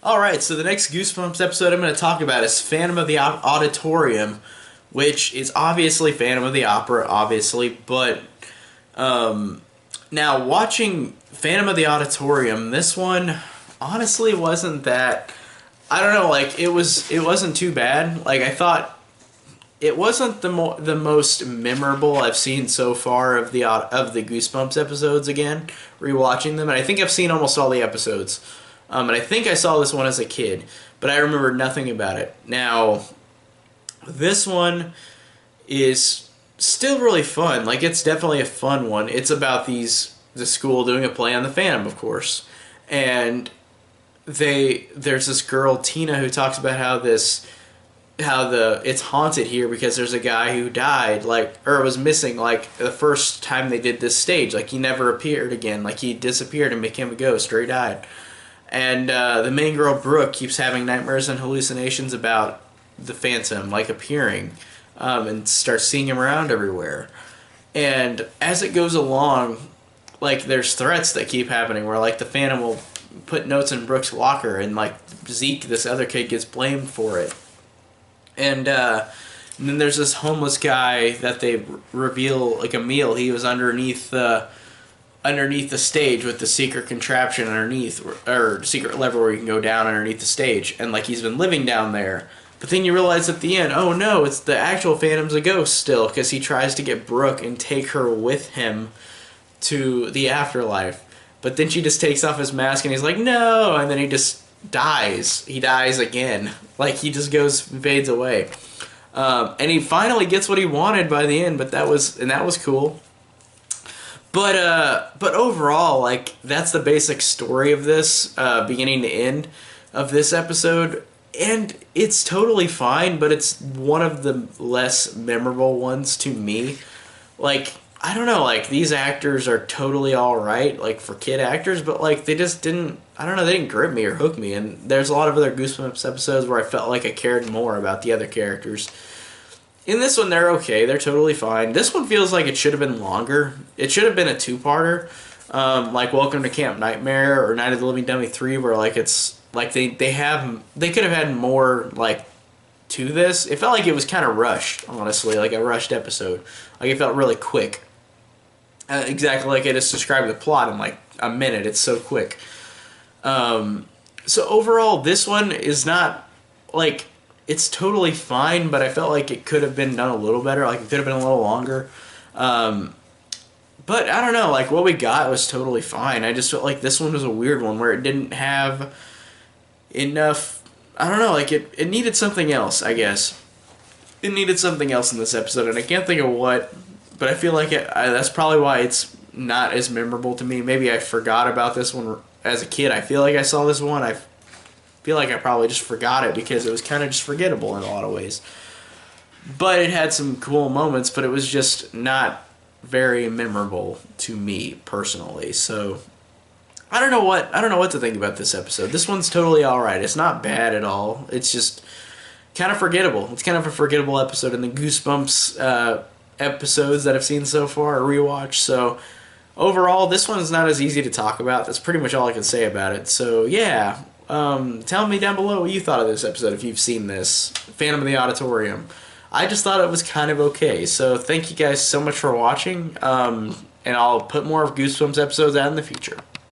Alright, so the next Goosebumps episode I'm going to talk about is Phantom of the Auditorium, which is obviously Phantom of the Opera, obviously, but now watching Phantom of the Auditorium, this one honestly wasn't that, I don't know, like, it wasn't too bad. Like, I thought it wasn't the most memorable I've seen so far of the Goosebumps episodes again, rewatching them, and I think I've seen almost all the episodes. And I think I saw this one as a kid, but I remember nothing about it. Now, this one is still really fun. Like, it's definitely a fun one. It's about the school doing a play on the Phantom, of course. And there's this girl, Tina, who talks about how it's haunted here because there's a guy who died, or was missing, the first time they did this stage. Like, he never appeared again. Like, he disappeared and became a ghost, or he died. And the main girl, Brooke, keeps having nightmares and hallucinations about the Phantom, appearing, and starts seeing him around everywhere. And as it goes along, there's threats that keep happening where, the Phantom will put notes in Brooke's locker, and, Zeke, this other kid, gets blamed for it. And then there's this homeless guy that they reveal, a meal. He was underneath the stage with the secret contraption underneath, or secret lever where you can go down underneath the stage, and he's been living down there. But then you realize at the end, oh no, it's the actual Phantom's a ghost still, because he tries to get Brooke and take her with him to the afterlife. But then she just takes off his mask and he's like, no, and then he just dies. He dies again. He just goes and fades away. And he finally gets what he wanted by the end, but that was cool. But overall, that's the basic story of this, beginning to end of this episode. And it's totally fine, but it's one of the less memorable ones to me. I don't know, these actors are totally alright, for kid actors, but, they just didn't, I don't know, they didn't grip me or hook me. And there's a lot of other Goosebumps episodes where I felt like I cared more about the other characters. In this one, they're okay. They're totally fine. This one feels like it should have been longer. It should have been a two-parter, Welcome to Camp Nightmare or Night of the Living Dummy 3, where it's they could have had more to this. It felt like it was kind of rushed, honestly, a rushed episode. It felt really quick. Exactly like I just described the plot in a minute. It's so quick. So overall, this one is not it's totally fine, but I felt like it could have been done a little better. It could have been a little longer. But I don't know, what we got was totally fine. I just felt like this one was a weird one where it didn't have enough, I don't know, it needed something else, I guess. It needed something else in this episode, and I can't think of what, but I feel like that's probably why it's not as memorable to me. Maybe I forgot about this one as a kid. I feel like I saw this one, I feel like I probably just forgot it because it was kind of just forgettable in a lot of ways. But it had some cool moments, but it was just not very memorable to me personally. So I don't know what to think about this episode. This one's totally alright. It's not bad at all. It's just kind of forgettable. It's kind of a forgettable episode in the Goosebumps episodes that I've seen so far or rewatched. So overall, this one's not as easy to talk about. That's pretty much all I can say about it. So yeah. Tell me down below what you thought of this episode if you've seen this. Phantom of the Auditorium. I just thought it was kind of okay. So thank you guys so much for watching. And I'll put more of Goosebumps episodes out in the future.